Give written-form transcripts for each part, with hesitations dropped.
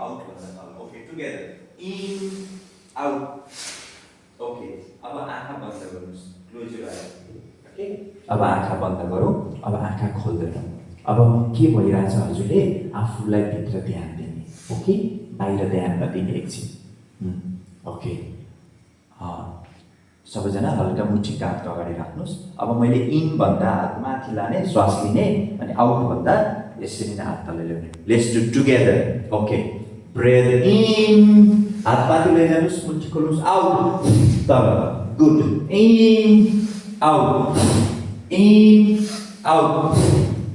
Out भन्दा तल okay together in out okay अब आँखा बन्द गर्नुस् क्लोज योर आइज ओके अब आँखा बन्द गरौँ अब आँखा खोल्दैनौँ अब के भइरहेछ हजुरले आफूलाई भित्र ध्यान दिने ओके बाहिर ध्यान नदिने एकछिन ओके सबैजना हल्का मुठी काँधको अगाडि राख्नुहोस् अब मैले इन भन्दा हात माथि लाने श्वास लिने अनि आउट भन्दा यसरी नै हात तल ल्याउने let's do together okay breathe in हात माथि लैजानुस् मुठी खोल्नुस् आउट तल good in out in out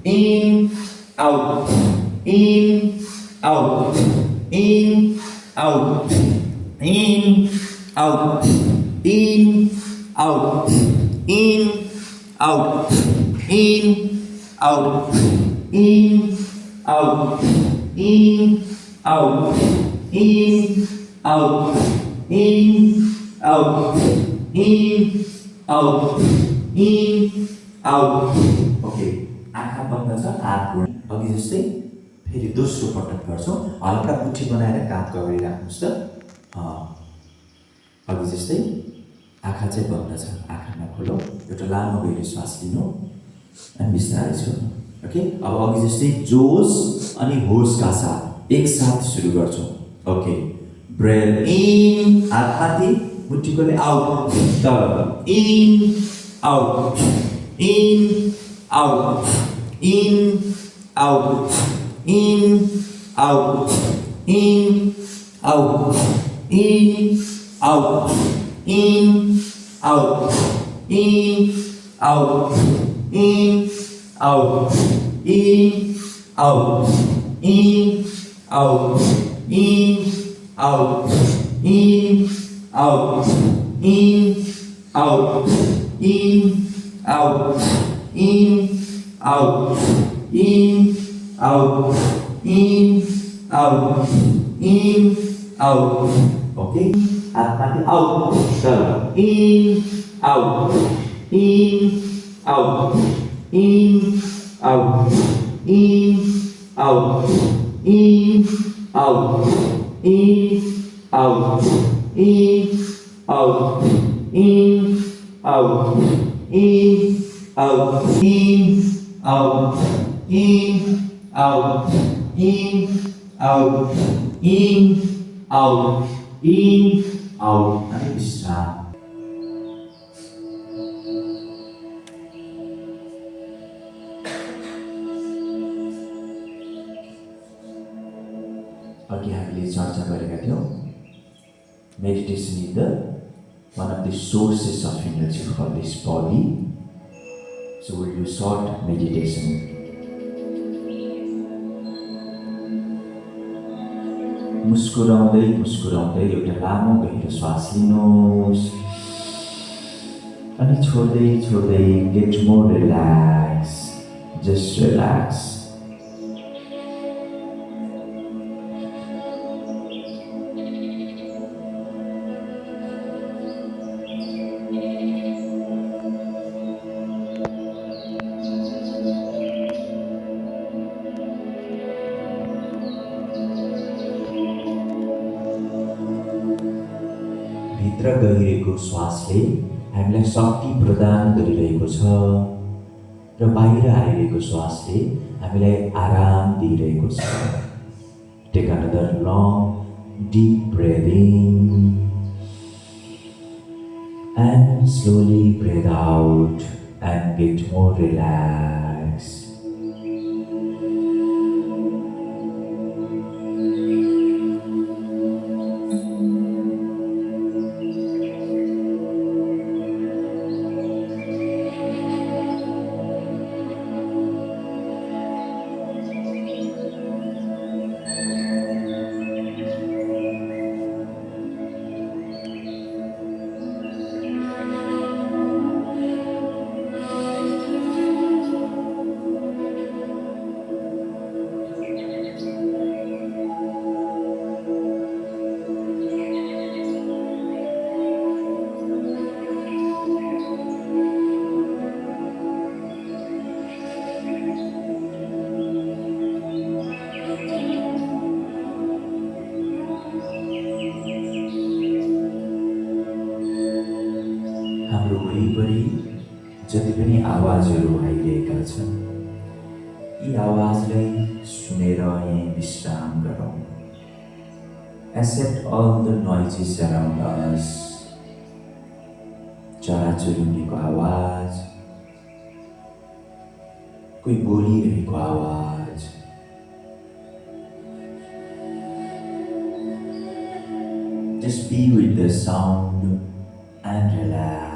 in out in out in out in out in out in out in out in out in out in out in out in out in out okay आँखा बन्द छ हात अघि जस्तै फेरि दोस्रो पटक गर्छौँ हल्का मुठी बनाएर काँधको अगाडि राख्नुहोस् त अघि जस्तै आँखा चाहिँ बन्द छ आँखा नखोलो एउटा लामो गहिरो श्वास लिनु अनि बिस्तारै छोड्नु ओके अब अघि जस्तै जोस अनि होसका साथ एकसाथ सुरु गर्छौँ ओके ब्रेथ इन हात माथि मुठीकोले आउट तल इन out in out in out in out in out in out in out in out in out in out in out in out in out in out in out in out in out in out in out okay hath mati out in out in out in out in out in out in out in out in out in out in out in out in out in out in out and विश्राम अघि हामीले चर्चा गरेका थियौं meditation is the one of the sources of energy for this body so we'll do short meditation मुस्कुराउँदै मुस्कुराउँदै एउटा लामो गहिरो श्वास लिनुहोस् अनि छोड्दै छोड्दै gate more relax just relax भित्र गहिरेको श्वासले हामीलाई शक्ति प्रदान गरिरहेको छ र बाहिर आइरहेको श्वासले हामीलाई आराम दिइरहेको छ take another long deep breath in and slowly breathe out and get more relax हाम्रो वरिपरि जति पनि आवाजहरू आइरहेका छन्, यी आवाजलाई सुनेर यहीँ विश्राम गरौँ। Accept all the noises around us. चराचुरुङ्गीको आवाज, कोही बोलिरहेको आवाज, just be with the sound and relax.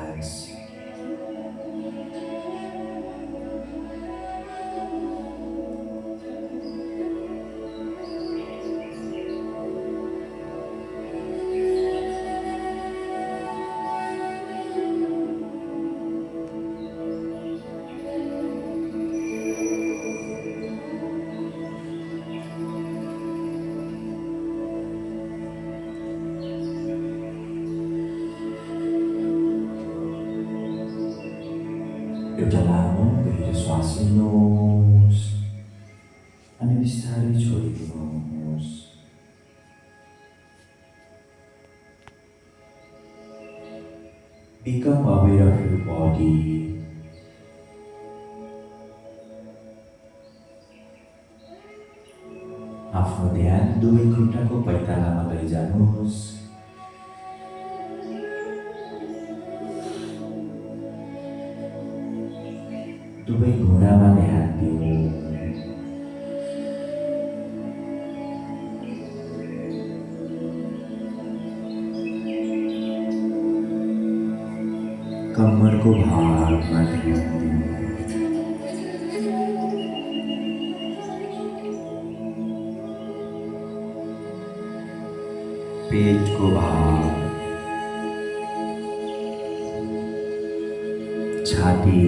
एउटा लामो गहिरो श्वास लिनुहोस् अनि बिस्तारै छोडिदिनुहोस्। Become aware of your body. आफ्नो ध्यान दुवै खुट्टाको पैतालामा लैजानुहोस्। दुवै घुँडामा ध्यान दिनु। कम्मरको भागमा ध्यान दिनु। पेटको भाग, छाती,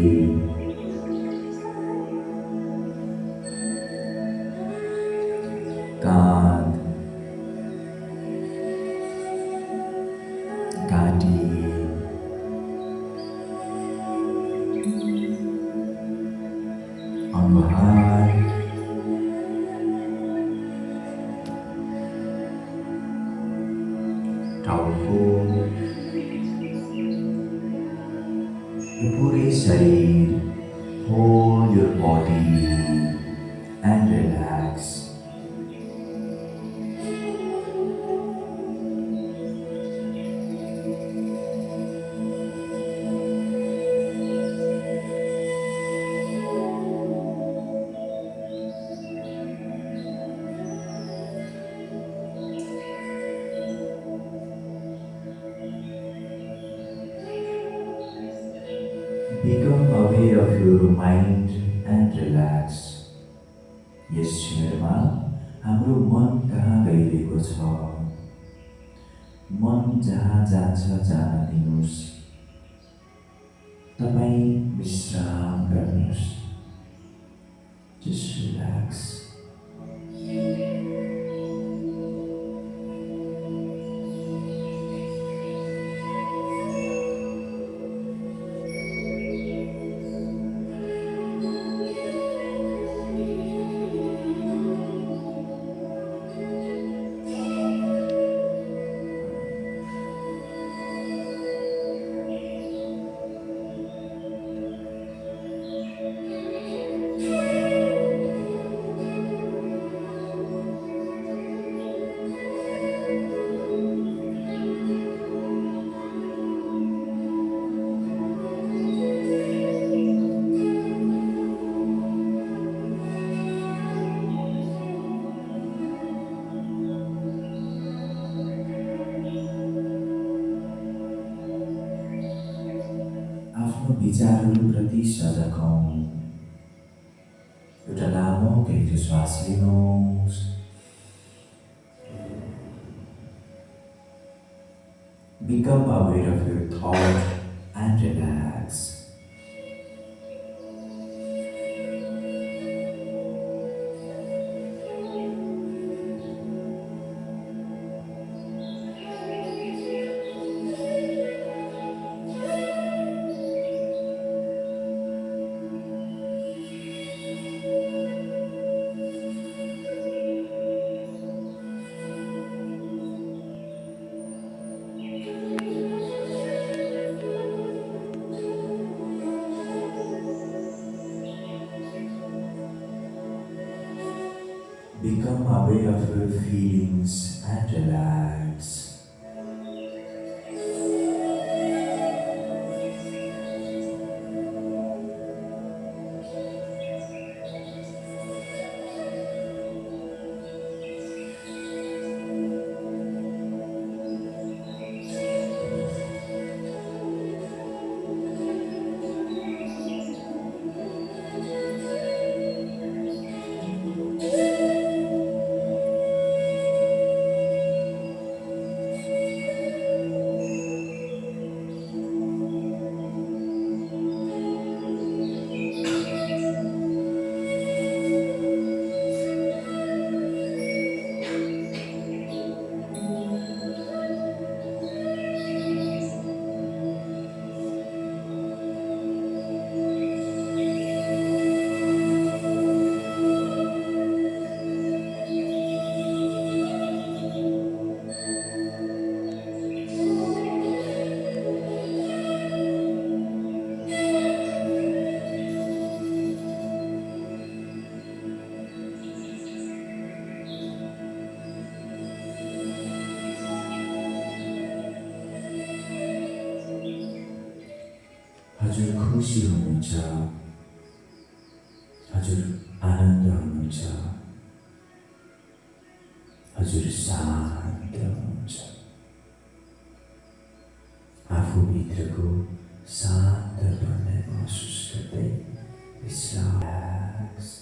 काँध, घाँटी, अनुहार, टाउको, यो पुरै शरीर, whole your body and relax. Become aware of your mind and relax. Yes क्षणमा हाम्रो मन कहाँ गइरहेको छ, मन जहाँ जान्छ जान दिनुहोस्। तपाईँ विश्राम गर्नुहोस्। Just relax. आफ्नो विचारहरूप्रति सजग हौँ। एउटा लामो गहिरो श्वास लिनुहोस्। Become aware of your thought and relax. Become aware of your feelings and relax. हजुर खुसी हुनुहुन्छ, हजुर आनन्द हुनुहुन्छ, हजुर शान्त हुनुहुन्छ। आफूभित्रको शान्तपनलाई महसुस गर्दै relax.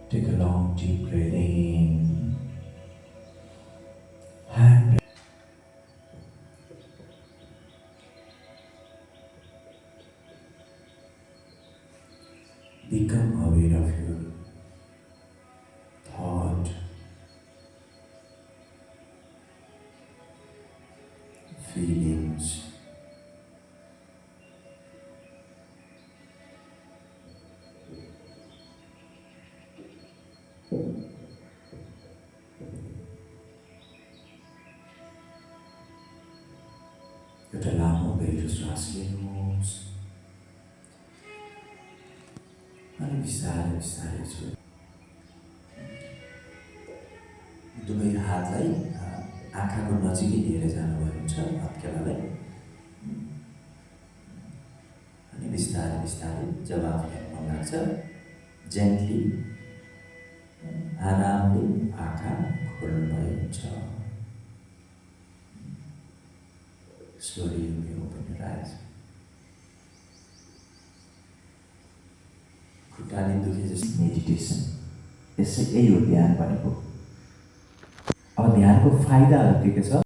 Take a long deep breath in. And become aware of your thought, feelings, एउटा लामो गहिरो श्वास लिनुहोस् अनि बिस्तारै बिस्तारै छोड्नु। दुवै हातलाई आँखाको नजिकै लिएर जानुभएको हुन्छ हत्केलालाई। अनि बिस्तारै बिस्तारै जब आफूलाई मन लाग्छ जेन्टली आरामले आँखा खोल्नुभएको हुन्छ। Slowly you may open your eyes. खुट्टाले दुखे जस्तो मेडिटेसन, यही हो ध्यान भनेको। अब ध्यानको फाइदाहरू के के छ?